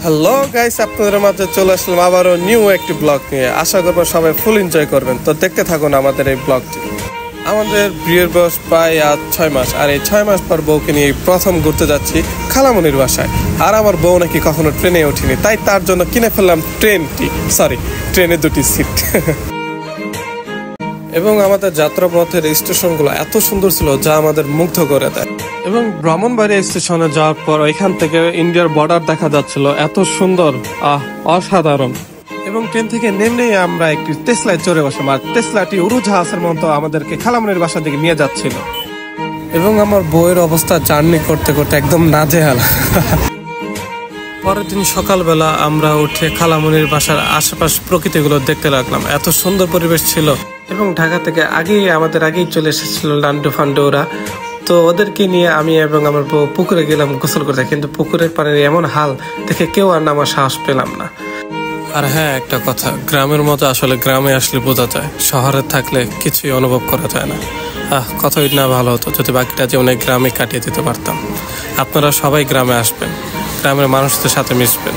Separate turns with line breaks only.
Hello guys, আপনাদের মাঝে চলে আসলাম আবারও নিউ একটি ব্লগ নিয়ে। আশা করবো সবাই ফুল এনজয় করবেন। তো দেখতে থাকুন আমাদের এই ব্লগটি। আমাদের বিয়ের বয়স প্রায় আজ 6 মাস, আর এই 6 মাস পর বউকে নিয়ে প্রথম ঘুরতে যাচ্ছি খালামনির বাসায়। আর আমার বউ নাকি কখনো ট্রেনে ওঠেনি, তাই তার জন্য কিনে ফেললাম ট্রেনে 2টি সিট। এবং আমাদের যাত্রাপথের স্টেশনগুলো এত সুন্দর ছিল যা আমাদের মুগ্ধ করে দেয়। এবং ব্রাহ্মণবাড়িয়া স্টেশনে যাওয়ার পর এখান থেকে ইন্ডিয়ার বর্ডার দেখা যাচ্ছিল, এত সুন্দর, অসাধারণ। এবং ট্রেন থেকে নেমেই আমরা একটি টেসলায় চড়ে বসলাম, আর টেসলাটি উড়োজাহাজের মতো আমাদেরকে খালামনির বাসা দিকে নিয়ে যাচ্ছিল। এবং আমার বউয়ের অবস্থা জার্নি করতে করতে একদম নাজেহাল। পরের দিন সকালবেলা আমরা উঠে খালামনির বাসার আশেপাশ প্রকৃতিগুলো দেখতে লাগলাম। এত সুন্দর পরিবেশ ছিল। এবং ঢাকা থেকে আমাদের আগেই চলে এসেছিল লান্ডু ফান্ডু ওরা। তো ওদেরকে নিয়ে আমি এবং আমার বউ পুকুরে গেলাম গোসল করতে, কিন্তু পুকুরের পানির এমন হাল দেখে কেউ আর নামার সাহস পেলাম না। আর হ্যাঁ, একটা কথা, গ্রামের মতো আসলে গ্রামে আসলে বোঝা যায়, শহরে থাকলে কিছুই অনুভব করা যায় না। কতই না ভালো হতো যদি বাকিটা জীবনে গ্রামে কাটিয়ে দিতে পারতাম। আপনারা সবাই গ্রামে আসবেন, গ্রামের মানুষদের সাথে মিশবেন।